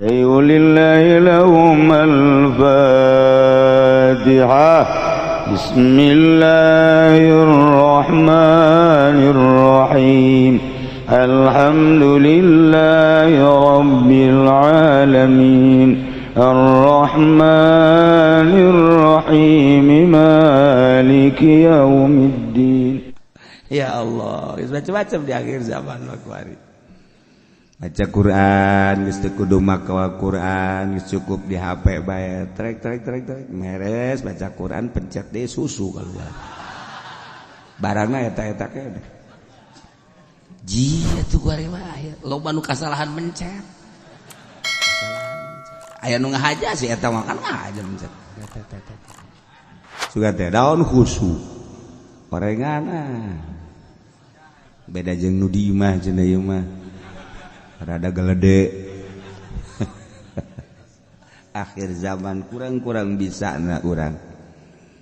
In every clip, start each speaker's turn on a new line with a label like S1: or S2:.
S1: lillahi lahumul fatihah. Bismillahirrahmanirrahim. Alhamdulillahi rabbil alamin. Ar-Rahmanir-Rahim. Maliki yaumiddin.
S2: Ya Allah, macam-macam di akhir zaman waktu baca Quran, geus teu kudu maca Quran, geus cukup di HP bae. Trek meres baca Quran, pencet deui susu keluar. Barangna eta-eta ke. Ji atuh kuari mah loba nu kasalahan mencet. Aya nu ngahaja sih eta mah kan ngahaja mencet. Suga teh daun khusu. Orengana. Beda jeung nu di imah cenah ieu mah. Rada gelede. Akhir zaman kurang-kurang bisa na urang.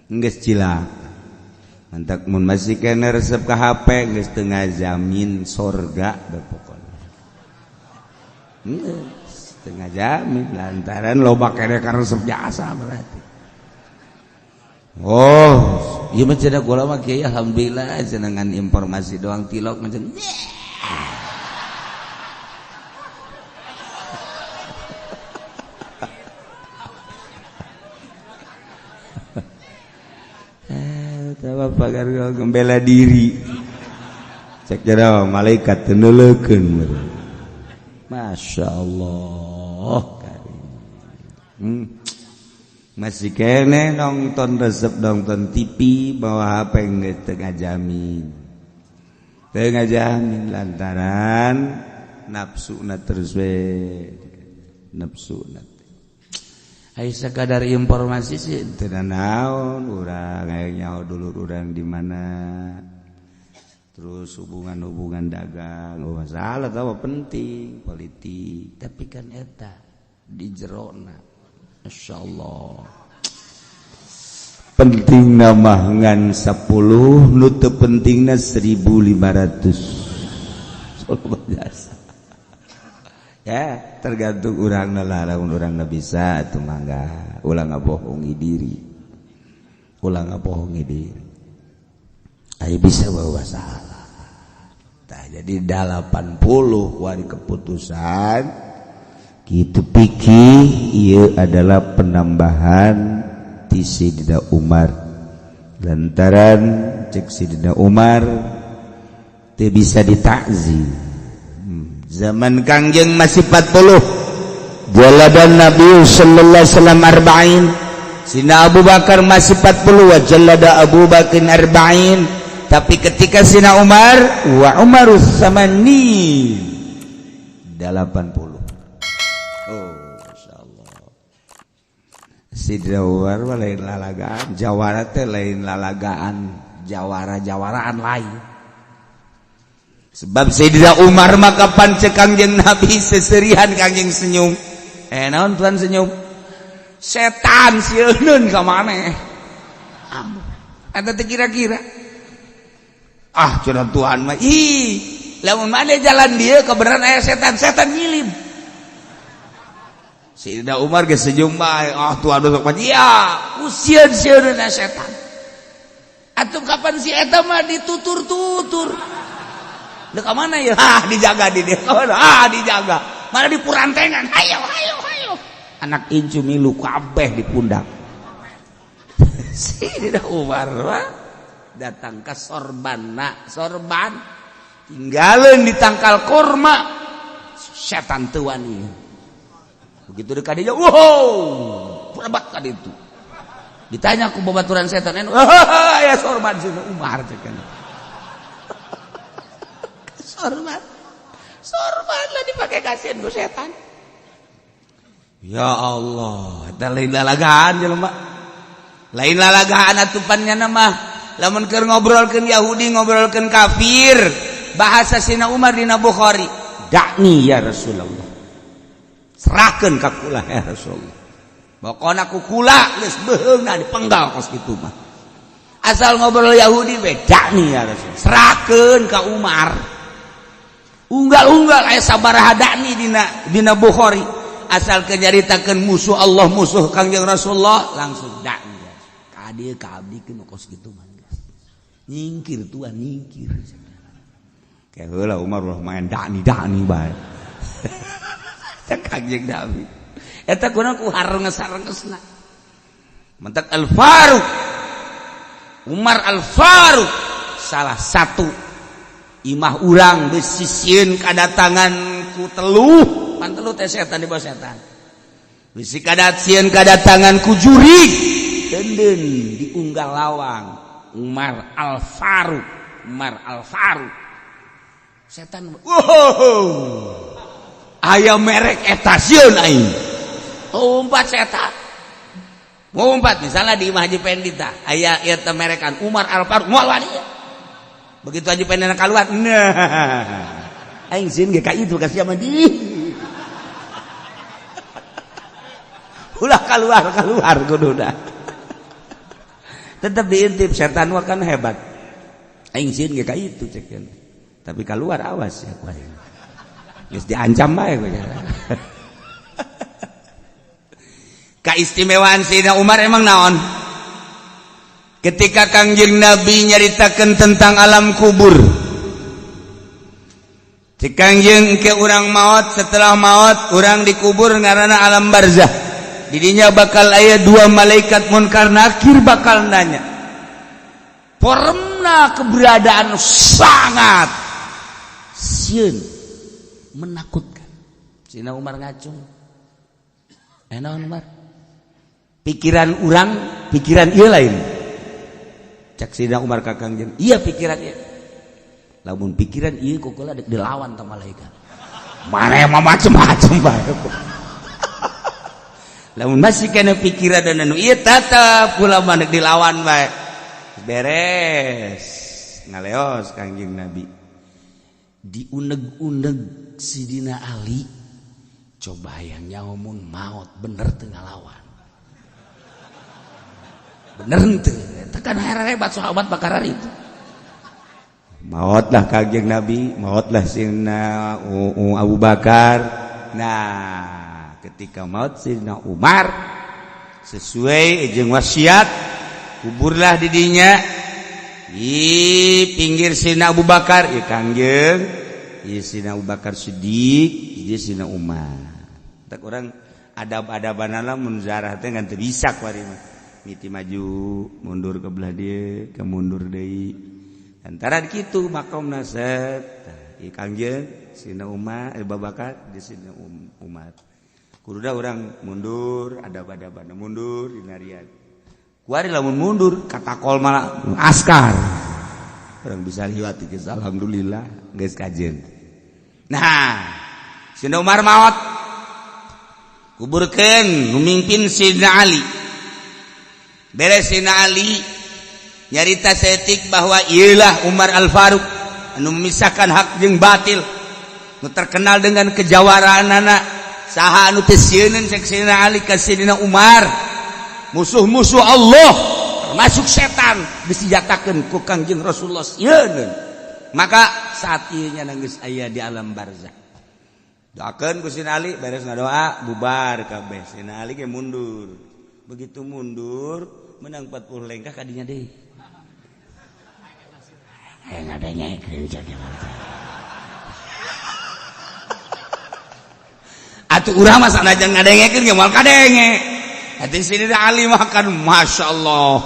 S2: Geus cilak. Mantak mun masih kene resep ka HP geus teu ngajamin sorga da pokona. Geus teu ngajamin lantaran loba kene ka resep jasa berarti. Oh, ieu mah cenah kula mah kieu alhamdulillah cenah informasi doang tilok macam pagar gembela diri cek jero malaikat teneulekeun Masya Allah masih kene nonton resep nonton TV bawa HP geus teu ngajamin lantaran nafsuna terus we nafsuna. Aya sakadar informasi sih teu naon urang aya nyaho dulur urang di mana terus hubungan dagang masalah tahu penting politik tapi kan eta di jerona masyaallah pentingna mah ngan 10 nu teu pentingna 1500 biasa ya tergantung urangna lah lamun urangna bisa atuh mangga ulah ngabohongi diri aya bisa bawa salah tah jadi 80 wari keputusan kitu pikir ieu adalah penambahan ti Sayyidina Umar lantaran cek Sayyidina Umar teu bisa ditakzim zaman Kangjeng masih 40 jaladan Nabi sallallahu alaihi wasallam arba'in Sina Abu Bakar masih 40 wa jalada Abu Bakar arba'in tapi ketika Sina Umar wa Umarus samani 80 oh masyaallah Sidra Umar lain lalagaan jawara teh lain lalagaan jawara-jawaraan lain sebab Sayyidina Umar maka pancek Kangjeng Nabi seserihan Kangjeng senyum naon tuan senyum setan sieun ka maneh eta teh kira-kira cenah Tuhan mah lamun maneh jalan dieu kebenaran aya setan ngilim Sayyidina Umar ge senyum bae Tuhan besok mah usieun setan atuh kapan si eta mah ditutur-tutur Dek mana ya? Dijaga di dia. Dijaga. Mana di purantengan? Hayo. Anak incu milu kabeh di pundak. Sayyidina Umar datang ke sorban tinggalin di tangkal kurma setan teu wani. Begitu dekat dia, wow, berat kali itu. Ditanya ku babaturan setan, ya sorban Sayyidina Umar cekan. Sorban lah dipakai kasihan ku setan. Ya Allah, eta lain lalagaan jelema. Lain lalagaan atupannya nama. Lamun keur ngobrolkeun Yahudi, ngobrolkeun kafir, bahasa Sina Umar dina Bukhari. Dakni ya Rasulullah. Serahkeun ka kula ya Rasulullah. Pokona ku kula geus beheungna dipenggal kos kitu mah. Asal ngobrol Yahudi we dakni ya Rasul. Serahkeun ka Umar. Unggal aya sabaraha dakni dina Bukhari. asal kenyaritakeun musuh Allah musuh Kangjeng Rasulullah langsung dak ka dieu ka abdi ke kos kitu mah nyingkir tuan nyingkir kayak heula Umar ulah main dani bae cek Kangjeng Nabi eta kunaon ku harenges-harengesna mentek Al-Faruq Umar Al-Faruq salah satu imah urang besisieun kadatangan ku teluh pan teluh teh setan di bawah setan bisi kadatsieun kadatangan ku jurig deundeun diunggal lawang Umar Al-Faruq setan aya merek eta sieun aing umpat setan ngumpat misalnya di Imah Haji Pendita aya ieu teh merekan Umar Al-Faruq moal wani begitu Haji Pendita keluar nah aing sieun ge ka itu ka sia mah di ulah keluar kuduna tetep diintip setan mah kan hebat aing sieun ge ka itu cekeun tapi keluar awas ya ku aing geus diancam bae ku kaistimewaan Sayyidina Umar emang naon ketika Kangjeng Nabi nyaritakeun tentang alam kubur cik Kangjeng ke urang maot setelah maot urang dikubur ngaranna alam barzah didinya bakal aya dua malaikat munkar nakir bakal nanya poremna keberadaan sangat sieun menakutkan Sayyidina Umar ngacung naon Umar pikiran urang pikiran ieu lain cak Sayyidina Umar ka Kangjeng iya pikiran ieu lamun pikiran ieu kokola dek dilawan ta malaikat maneh mah macem-macem bae lamun masih kana pikiran anu ieu tetep kula mah dilawan bae beres ngaleos Kangjeng Nabi diuneg-uneg Sidina Ali coba yang nyamun maut bener tengah lawan bener ente tekan hebat sahabat bakar itu maut lah Kangjeng Nabi maut lah Sidina Abu Bakar nah ketika maut Sidina Umar sesuai jeung wasiat kuburlah didinya di pinggir Sidina Abu Bakar ya Kangjeng ya Sidina Abu Bakar Siddiq ya Sidina Umar tak orang adab-adabanana mun zarah teh ngan teu bisa kuari mah miti maju mundur ke belah dieu ke mundur deui antara kitu makomna set ieu Kangjeng Sidina Umar Abu Bakar di Sidina Umar kududa urang mundur adab-adabana mundur dinarian kuari lamun mundur katakol malah askar urang bisa liwat geus alhamdulillah geus kajeun nah Sidina Umar maot kuburkeun nu mimpin Sidina Ali beres Sidina Ali nyarita setik bahwa ieulah Umar Al-Faruq anu memisahkan hak jeung batil nu terkenal dengan kejawaraanana saha anu teu sieun cek Sidina Ali ka Sidina Umar musuh-musuh Allah termasuk setan disijatakeun ku Kangjeng Rasulullah sieun maka saat ieu nya geus aya di alam barzakh doakeun ku Sidina Ali beres ngadoa bubar kabeh Sidina Ali ge mundur begitu mundur menang 40 lengkah kadinya deui ngadenge keur jadi atuh urang mah sanajan ngadengekeun ge moal kadenge atuh Sidina Ali mah kan masyaallah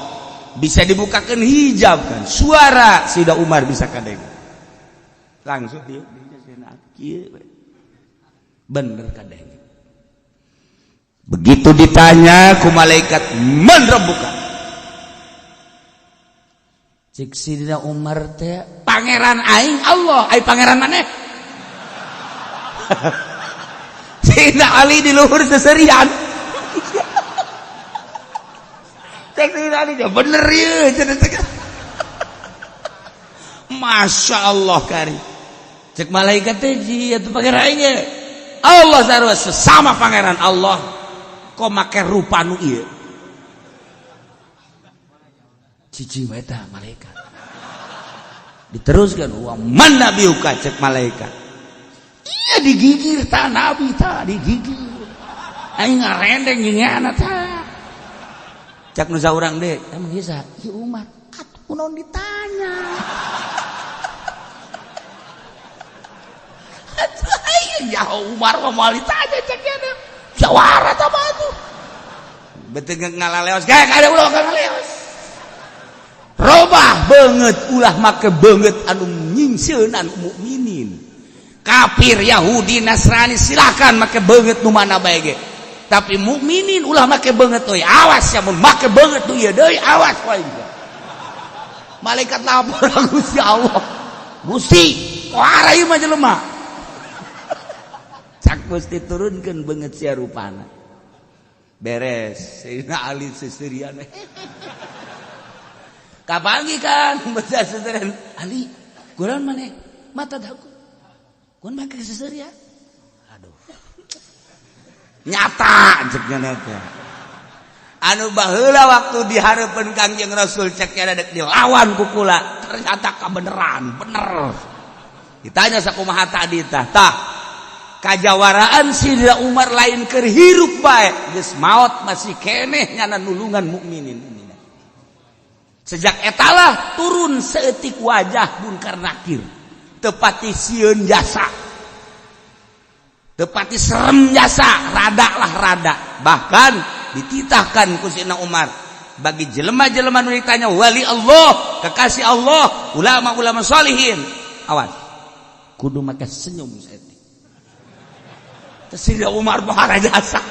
S2: bisa dibukakeun hijab kan suara Sidina Umar bisa kadenge langsung dia Sidina Ali bener kadang begitu ditanya ku malaikat man rabbuka cik Sidina Umar teh pangeran aing Allah ai pangeran maneh Sidina Ali di luhur seserian cik Sidina Ali bener ieu Masya Allah kari cek malaikat teh atuh pangeran aing Allah sarua sesama pangeran Allah kok make rupa nu ieu cicing wae tah malaikat diteruskan wa man nabiuka cek malaikat iya digigir tah nabi tah digigir aing ngarendeng gingana tah. Cak nu saurang deui, emang ieu saha? Ieu Umar. Atuh kunaon ditanya. Atuh aya jauh Umar mah moal ditanya cak nya. Jawara tah mah atuh. Beuteung ngalaleos, gae kada ulah ngaleos. Robah banget ulah make banget anu nyingseun mukminin. Kafir Yahudi Nasrani silakan make banget nu mana bae ge. Tapi mukminin ulah make banget euy. Awas ya mun make banget tu ieu deui awas wae. Malaikat lapor ka Gusti Allah. Gusti, kuara ieu mah jelema. Cak Gusti turunkeun banget sia rupana. Beres, Sayyidina Ali seserian. Kapangi kan baca seserian Ali, kunaon maneh? Mata dagu. Kunaon make seserian? Aduh. Nyata cekna teh. Anu baheula waktu dihareupeun Kangjeng Rasul cek nya dek dilawan ku kula, ternyata kabeneran, bener. Ditanya sakumaha tadi tah? Tah. Kajawaraan Sayyidina Umar lain keur hirup bae, geus maot masih keneh nyana nulungan mukminin. Sejak etalah turun seetik wajah Munkar Nakir, tepati sieun jasa, tepati serem jasa, rada lah rada. Bahkan dititahkan ku Sayyidina Umar bagi jelema-jelema nu ditanya wali Allah, kekasih Allah, ulama-ulama sholihin, awas kudu make senyum seetik. Sayyidina Umar bahara jasa.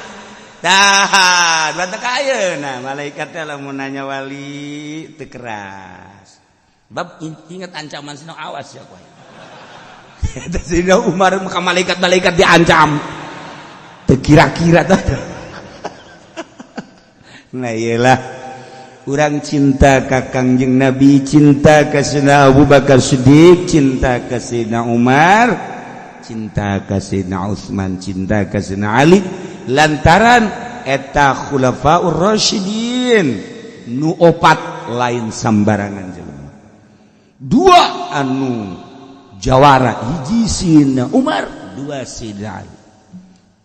S2: Dah, bantah kaya. Nah, malaikatnya lamun nanya wali teu keras. Bab ingat ancaman sino awas ya kowe. Sayyidina Umar maka malaikat-malaikat diancam. Teu kira-kira tah. Nah, iyalah urang cinta ka Kangjeng Nabi, cinta ka Sayyidina Abu Bakar Siddiq, cinta ka Sayyidina Umar, cinta ka Sayyidina Utsman, cinta ka Sayyidina Ali. Lantaran eta khulafaur rasyidin nu opat lain sambarangan jelema. Dua anu jawara hiji Sayyidina Umar, dua Sayyidina Ali.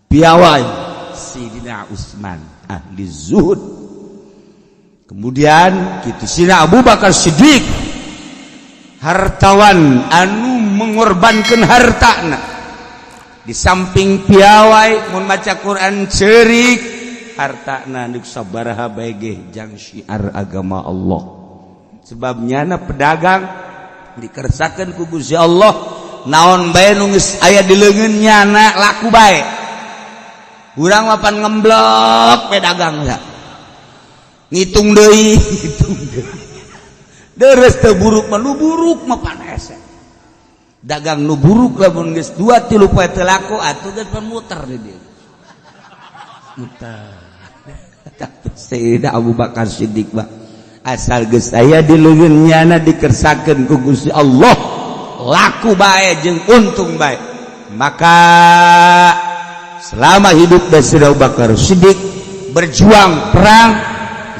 S2: Piawai Sayyidina Utsman ahli zuhud. Kemudian kitu Sayyidina Abu Bakar Siddiq hartawan anu mengorbankeun hartana. Di samping piawai mun maca Quran ceurik hartana nu sabaraha bae ge jang syiar agama Allah. Sebab nyana pedagang dikersakeun ku Gusti Allah naon bae nu geus aya di leungeun nyana laku bae. Urang mah pan ngemblok pedagang ya. Ngitung deui, ngitung deui. Deres teu buruk mah nu buruk mah pan hese. Dagang nu buruk lamun geus 2-3 poe teu laku atuh geus muter di dieu. Muter. Sayyidina Abu Bakar Siddiq mah asal geus aya di leungeun nyana dikersakeun ku Gusti Allah laku bae jeung untung bae. Maka selama hidup Sayyidina Abu Bakar Siddiq berjuang perang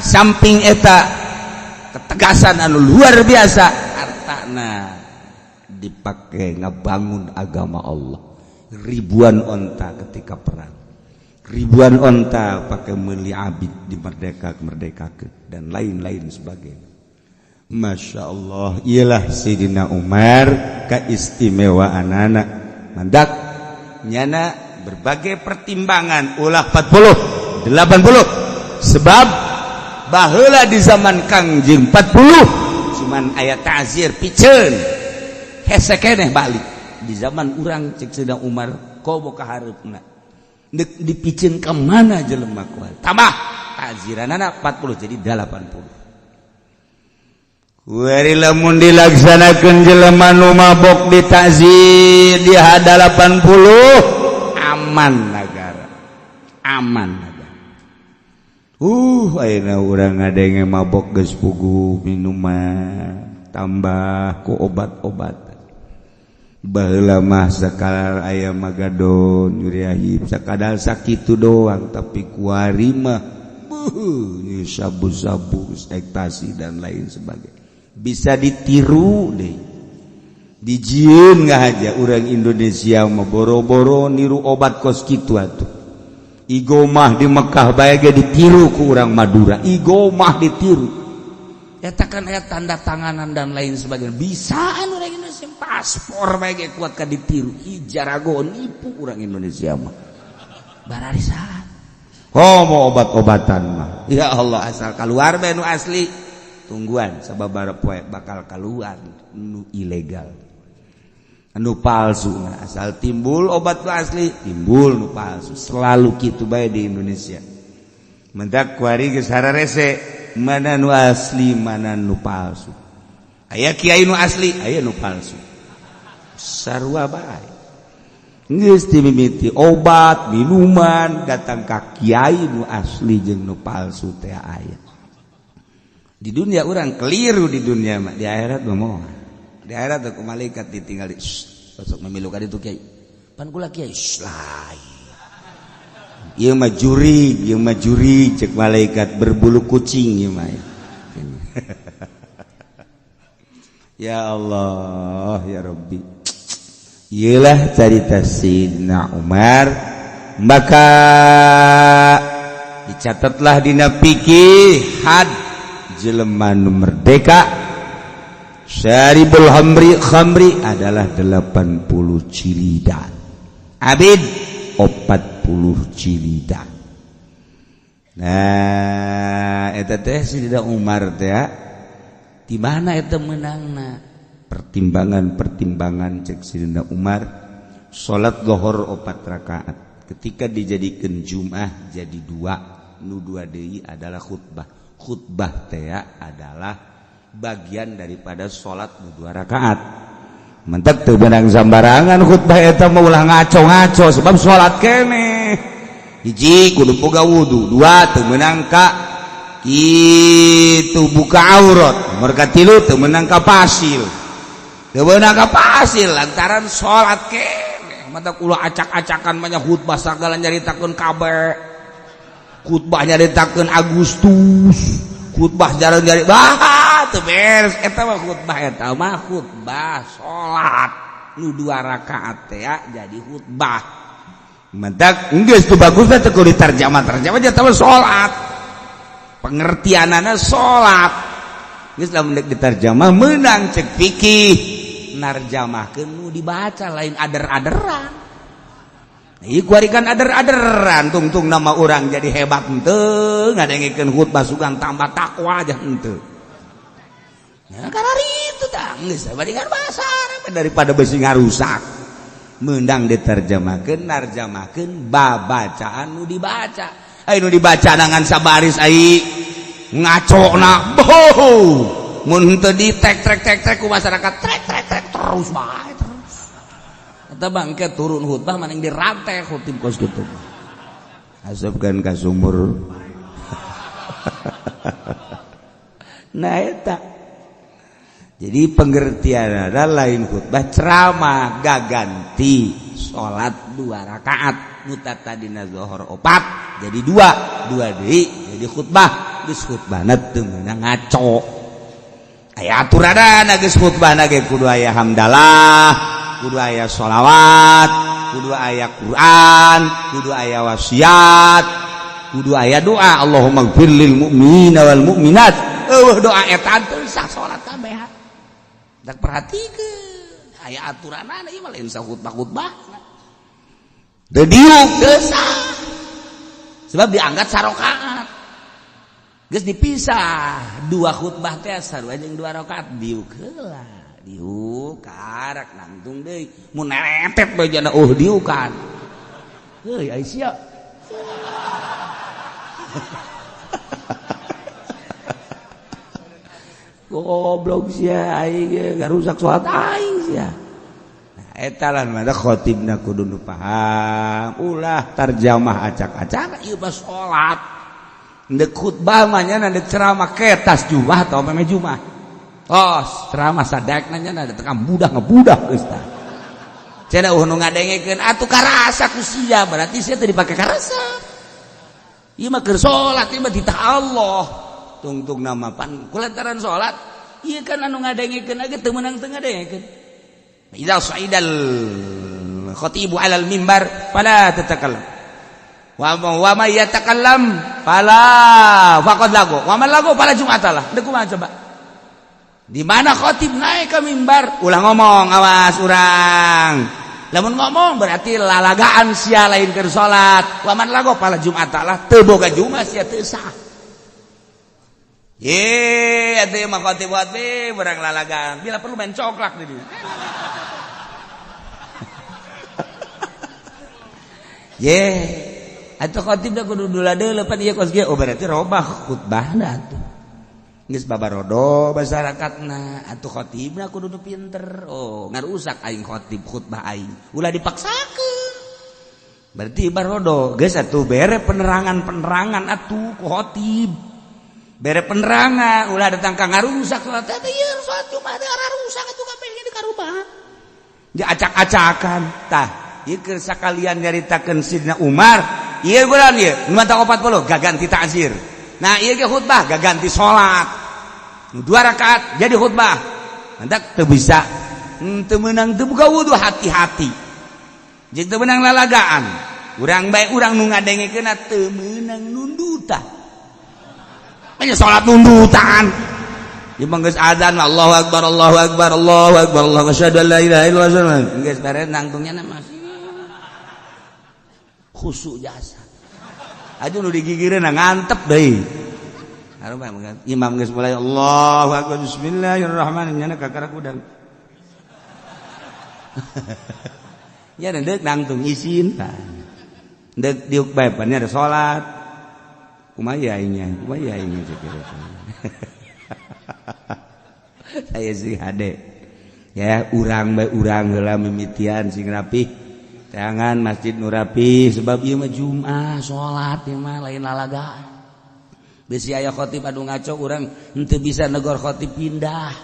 S2: di samping eta ketegasan anu luar biasa hartana dipakai ngabangun agama Allah. Ribuan onta ketika perang, ribuan onta pakai meuli abid di merdekakeun dan lain-lain sebagainya. Masya Allah, ialah Sayyidina Umar keistimewaan anak mandak nyana berbagai pertimbangan ulah 40 80 sebab baheula di zaman Kangjeng 40 cuman aya ta'zir piceun hese keneh balik di zaman urang cek Sayyidina Umar kobo ka hareupna deuk dipicieun ka mana jelema kuat tambah ta'ziranana 40 jadi 80. Kuari lamun dilaksanakeun jelema nu mabok di ta'zir di 80 aman negara aman negara. Ayeuna urang ngadenge mabok geus puguh minuman tambah ku obat-obat. Baheula mah sakadar aya magadon nyeri ahib sakadar sakitu doang tapi kuari mah sabu-sabu ekstasi dan lain sebagainya bisa ditiru deh dijieun ngahaja urang Indonesia mah boro-boro niru obat kos kitu atuh Igomah di Mekah bae ge ditiru ku urang Madura. Igomah ditiru. Eta kan aya tanda tanganan dan lain sebagainya. Bisaan urang Indonesia paspor bae ge kuat ka ditiru. Ijarago nipu urang Indonesia mah. Bararisan. Mau obat-obatan mah. Ya Allah asal keluar bae nu asli. Tungguan sababaraha poe bakal keluar nu ilegal. Anu palsu asal timbul obat nu asli timbul nu palsu selalu kitu bae di Indonesia mendak kuari geus hararese mana nu asli mana nu palsu aya kiai nu asli aya nu palsu sarua bae geus timimiti obat minuman datang ka kiai nu asli jeung nu palsu teh aya di dunia urang keliru di dunia mah di akhirat mah moal di akhirat aku malaikat ditinggal sosok memilu ka ditu kiai pan kula kiai lain ieu mah juri cek malaikat berbulu kucing ieu mah ya Allah ya Rabbi ieulah carita Sidna Umar maka dicatatlah dina fikih had jelema nu merdeka Syaribul khamri adalah 80 cilidan. Abid 40 cilidan. Nah, eta teh Sidina Umar teh di mana eta menangna? Pertimbangan cek Sidina Umar salat zuhur 4 rakaat. Ketika dijadikeun Jumat jadi 2, nu 2 deui adalah khutbah. Khutbah teh adalah bagian daripada sholat 2 rakaat. Mentek teu beunang sambarangan khutbah eta mah ulah ngaco-ngaco sebab sholat keneh. Hiji kudu boga wudu, 2 teu meunang ka kitu buka aurat, nomor katilu teu meunang ka pasil. Teu meunang ka pasil lantaran sholat keneh. Mentek ulah acak-acakan banyak khutbah sagala nyaritakeun kabeh. Khutbah nyaritakeun Agustus, khutbah jarang nyari teu beres eta mah khutbah salat nu 2 rakaat teh jadi khutbah mentak geus teu bagusna teu kudu ditarjamah eta mah salat pengertianana salat geus lamun deuk ditarjamah meunang cek fikih narjamahkeun nu dibaca lain ader-aderan ieu kuarikan ader-aderan tungtung nama urang jadi hebat henteu ngadengikeun khutbah sugan tambah takwa aja henteu. Ya karena itu tangis bandingan bahasa Arab daripada besi ngarusak meundang diterjemahkeun narjamahkeun babacaan nu dibaca nu dibaca dengan sabaris ai ngacona mun teu di tek ku masyarakat trek terus bae terus eta bangke turun khutbah maning dirantai khutib kos kitu asupkeun ka sumur nah eta jadi pengertian adalah lain khutbah ceramah gaganti sholat 2 rakaat mutatadina zuhur 4 jadi 2 deui jadi khutbah geus khutbahna teu meunang ngaco aya aturanna geus khutbahna ge kudu aya hamdalah kudu aya sholawat kudu aya Quran kudu aya wasiat kudu aya doa Allahumma ighfir lil mu'minina wal mu'minat doa eta teu sah salat kabeh. Tak perhatikeun aya aturanana ieu mah lain sa khutbah-khutbahna. Teu diuk teu sah. Sebab diangkat sarakaat. Geus dipisah 2 khutbah teh sarua jeung 2 rakaat diuk heula. Diuk karak nangtung deui. Mun neretet bae jana diukan. Heuy Aisyah. Goblok sia aing garusak salat aing sia. Nah eta lah mah khatibna kudu nu paham, ulah tarjamah acak-acak ieu mah salat. Deuk khutbah mah nya deuk ceramah ketas Jumat atau meme Jumat. Oh, ceramah sadakna nya da tekan budak ngebudak geus tah. Cenah nu ngadengekeun atuh karasa ku sia, berarti sia teu dipake karasa. Ieu mah keur salat, ieu mah ditah Allah. Tungtung nama pan kulantaran salat ieu kan anu ngadengikeunage teu meunang teu ngadengikeun idza sa'idal khatibu 'alal mimbar fala tatakallam Wa may yatakallam fala faqad lagu. Wa man lagu fala jum'atalah. Deuk kumaha coba? Di mana khatib naik ke mimbar, ulah ngomong, awas urang. Lamun ngomong berarti lalagaan sia lain keur salat. Wa man lagu fala jum'atalah, teu boga jumat sia teu sah. Ye, atuh mah khatib buat be berang lalagaan. Bila perlu main coklak di dieu. Ye. Atau khatib dah kudu dula-dula pan ieu kos ge oh berarti robah khutbahna atuh. Geus babarodo masyarakatna atuh khatibna kudu pinter. Oh, ngarusak aing khatib khutbah aing. Ulah dipaksakeun. Berarti barodo geus atuh bere penerangan atuh ku khatib. Bere penerangan ulah datang ka ngarusak salat teh ieu salat Jumat rusak atuh kabeh di karubah. Diacak-acakan tah ieu keur sakalian nyaritakeun Sidina Umar. Iya bulan iya, numpang 40 gaganti ta'zir. Nah iya ke khutbah gaganti sholat. 2 rakaat jadi khutbah. Hendak teu bisa, teu meunang teu buka wudu hati-hati. Jeung teu meunang lalagaan. Urang bae urang nu ngadengekeunna teu meunang nundutan. Nya sholat nundutan. Ieu mah geus azan Allahu akbar Allahu akbar Allahu akbar Allahu asyhadu an la ilaha illallah. Geus bare nangtungnya mah khusuk jasa. Aduh nu digigireun ngantep deui. Harum imam geus mulai Allahu akbar bismillahirrahmanirrahim nya kakara kudang. Ya deuk nangtung isin. Deuk diuk bae pan ada salat. Kumaha aing nya sakira. Saya sih hade. Ya urang bae urang heula mimitian sing rapih. Jangan masjid nu rapi sebab ieu mah Jumat salat ieu mah lain lalagaan. Bisi aya khatib anu ngaco urang henteu bisa negor khatib pindah.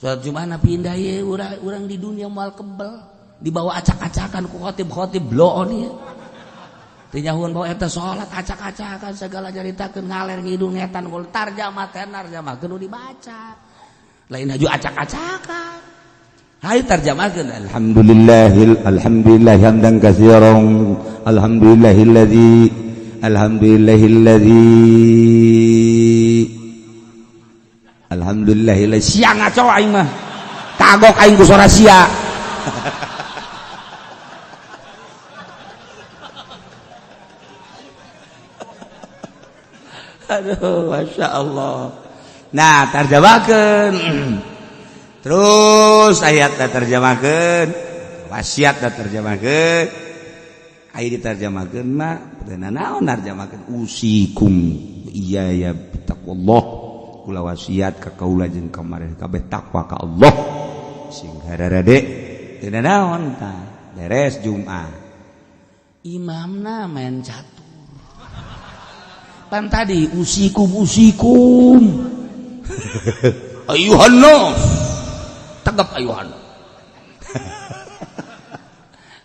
S2: Salat Jumat pindah ieu urang di dunia moal kebel dibawa acak-acakan ku khatib bloon ieu. Teu nyahuan bawa eta salat acak-acakan segala caritakeun ngaler ngidul ngetan kul tarjamah kudu dibaca. Lain haju acak-acakan. Hai terjemahkan alhamdulillah hamdan katsiran alhamdulillahilladzi sia ngaco aing mah kagok aing ku suara sia. Aduh masya Allah. Nah terjemahkan terus ayat terjemahkeun, wasiat terjemahkeun, aya diterjemahkeun mah teu naon narjamahkeun usikum iya ya taqwallah kula wasiat ka kaula jeung kamareh kabeh takwa ka Allah sing hararade teu naon tah beres Jumat imamna main catur pan tadi usikum ayuhan nas tegap ayuhan.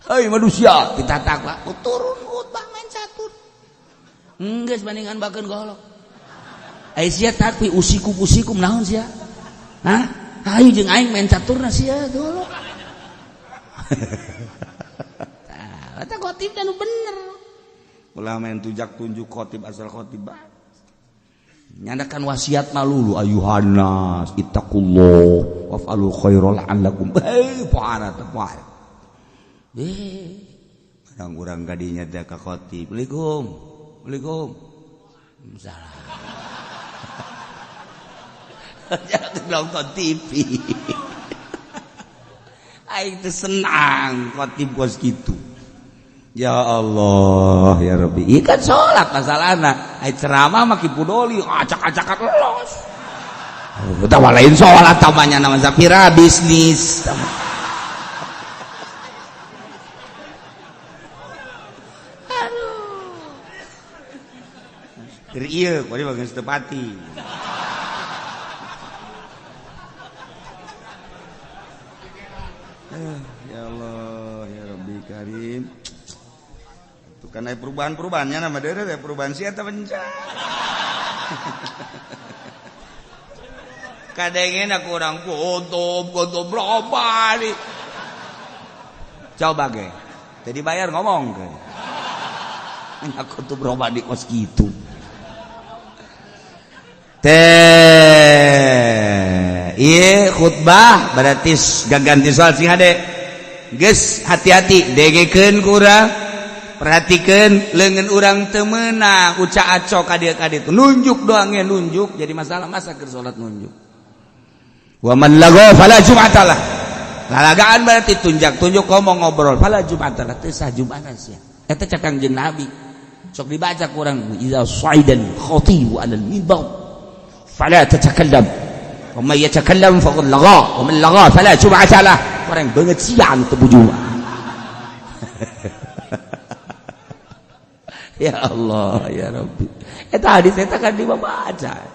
S2: Hei manusia kita takwa turun khutbah main catur. Geus bandingan bakeun golok. Ai sia takwi usikum naon sia? Hah? Hayu jeung aing main caturna sia golok. Tah, eta khotib anu bener. Ulah main tujak tunjuk khotib asal khotib bae. Nyandakan wasiat malulu ayuhanas ittaqullah waf'alul khairal la'allakum pohana teh poe urang-urang kadinya teh ka khatib Assalamualaikum salam jangan nonton TV aing teh senang khatib kos kitu. Ya Allah ya Rabbi ikan sholat masalahna ai ceramah mah kipudoli acak-acakan los kita lain sholat tamanya nama sapira bisnis aduh dari iya kau dia bagian setepati ya Allah ya Rabbi Karim karena perubahan-perubahannya nama dia perubahan siapa bencana kadangin aku orang kontop berapa nih coba ge jadi bayar ngomong ke Aku tuh berobat di kos gitu. Iya khutbah berarti ganti soal sih hade. Geus hati-hati degekeun kurang. Perhatikan lengan orang temenang uca aco kadieu-kadieu nunjuk doangnya nunjuk jadi masalah masa keur salat nunjuk. Wa man lagha fala jum'atalah. Lalagaan berarti tunjuk ngomong ngobrol fala jum'atalah teu sah Jumatna sia. Eta cak Kangjeng Nabi. Sok dibaca kurang iza sa'idan khatibu 'alal minbar fala tatakallam. Wa may yatakallam faqad lagha wa man lagha fala jum'atalah. Orang beungeut siang teu Jumat. Ya Allah ya Rabbi eta hadis eta kan dibaca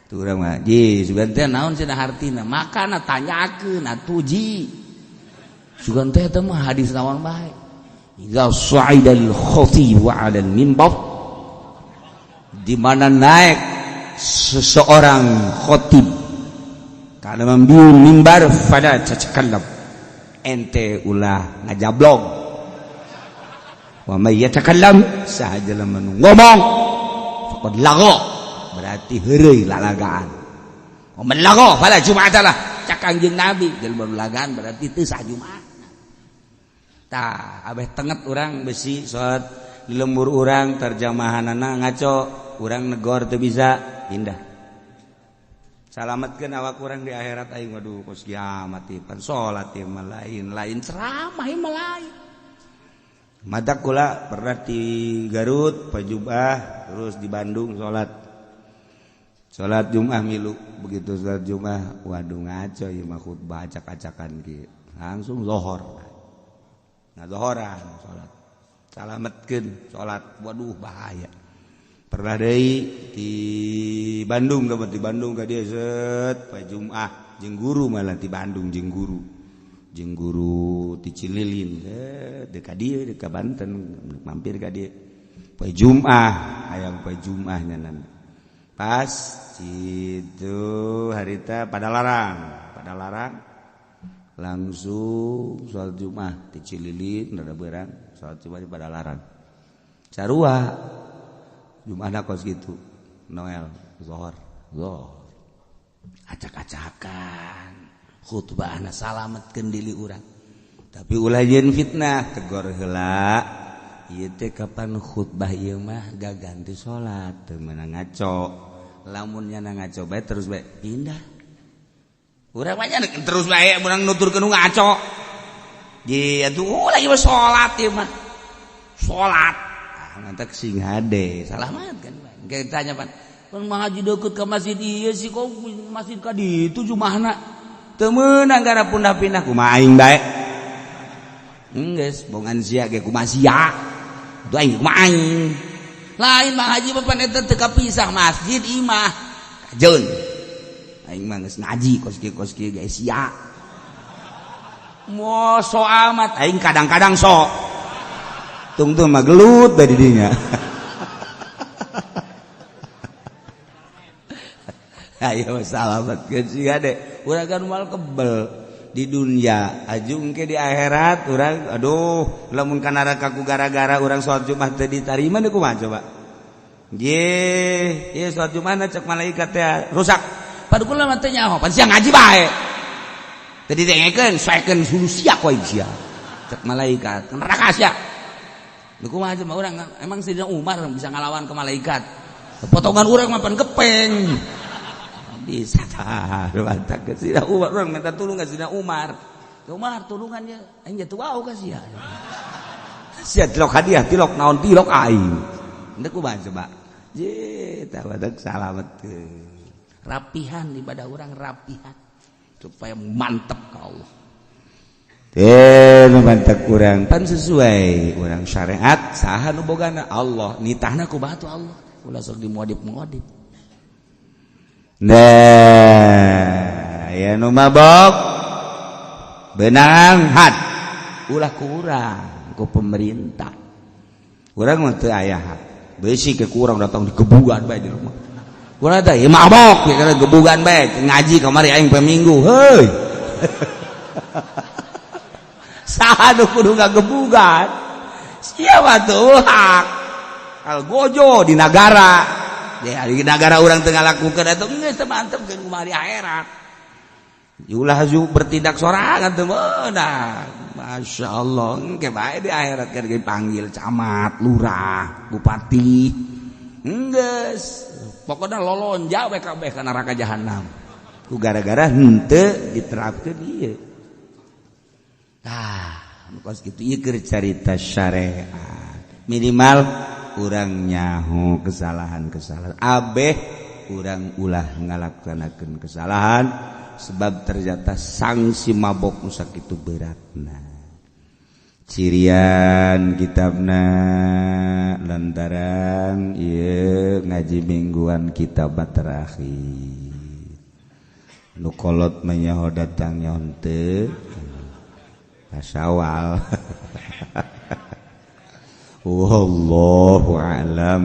S2: tu urang mah ji sugan teh naon cenah hartina makana tanyakeun atuh ji sugan teh eta mah hadis naon bae idza sa'idal khatib 'alal minbar di mana naik seseorang khatib kana mambiun mimbar fala tatakallam ente ulah ngajablog. Wa may yatakallam sahaja lamun ngomong faqad lagha berarti heureuy lalagaan. Wa man lagha fala jum'atalah cak Kangjeng Nabi jelema lalagaan berarti teu sah Jumat. Tah abeh tenget urang besi salat di lembur urang terjemahanana ngaco urang negor teu bisa pindah. Salametkeun awak urang di akhirat aing waduh kos kiamat pan salat ieu mah lain ceramah ieu mah lain. Madak kula pernah di Garut pajubah terus di Bandung sholat Jumat milu begitu sholat Jumat waduh ngaco ieu mah khutbah acak-acakan kieu langsung zuhur nah zuhuran sholat salametkeun sholat waduh bahaya pernah deui di Bandung ka dieu set poe Jumat jeung guru malah di Bandung jeung guru di Cililin dekat dia dekat Banten mampir ka dia poe Jumat hayang poe Jumat nyanan pas itu harita pada larang langsung sholat Jumat di Cililin rada beurang sholat Jumat pada larang sarua Jumatna kos gitu Noel zuhur acak-acakan khutbah anak salametkeun diri urang tapi ulah yen fitnah tegor heula ieu teh kapan khutbah ieu mah gaganti salat teu meunang ngaco lamun nyana ngaco bae terus bae pindah urang mah nya terus bae urang nuturkeun ngaco ye atuh lagi salat ieu mah salat ngantek sing hade salamat kan engke tanya pan mah haji deukeut ka masjid ieu sih kok masjid ka ditu jumahna temenang gara pindah-pindah kumaha aing bae geus bongan sia ge kumaha sia tu aing kumaha aing lain mah haji mah pan eta teu kapisah masjid imah kajeun aing mah geus ngaji kos kieu ge sia moal so amat aing kadang-kadang sok tungtung mah gelut da di dinya ayo salamet ke si gade urang kan mal kebel di dunia ajung ke di akhirat urang aduh lamun ka neraka ku gara-gara urang salat Jumat teu ditarima deui kumaha coba ye ieu salat Jumatna cek malaikat teh rusak padahal mah teh nyaho pan sia ngaji bae teu didengekeun saekeun sulusia ku aing sia cek malaikat neraka sia deui kumaha coba urang emang Sayyidina Umar bisa ngalawan ke malaikat potongan urang mah pan gepeng bisa tah mantap ke Sayyidina Umar orang minta tolong ke Sayyidina Umar tolongannya aing jatuh wau ka sia sia tilok hadiah tilok naon tilok aing endek kumaha coba je tah badak salamet rapihan ibadah orang rapihan supaya mantep ka Allah teh mantep urang pan sesuai urang syariat saha nu bogana Allah nitahna ku batu Allah ulah sok dimuadib-muadib. Nah, ya nu mabok benang had ulah kurang ku pemerintah. Urang mah teu aya had. Beusi ke kurang datang digebugan bae di rumah. Urang teh mabok ya kana gebugan bae ngaji kamari aing peminggu. Heuy. Saha nu kudu ngagebugan? Siapa tuh hak? algojo di negara ya di negara orang tengah lakukan atau geus teu mantep keun kumaha di akhirat ulah haju bertindak sorangan teu meunang Masya Allah engke bae di akhirat keur dipanggil camat lurah bupati geus pokoknya lolonja we kabeh ka neraka jahanam ku gara-gara henteu diterapkeun ieu kos kitu ieu keur carita syariat minimal urang nyaho kesalahan-kesalahan abeh urang ulah ngalaksanakeun kesalahan sebab ternyata sanksi mabok nu sakitu beratna cirian kitabna lantaran ieu ngaji mingguan kitab terakhir nu kolot menyaho datang nyaho teu Syawal. Wallahu a'lam.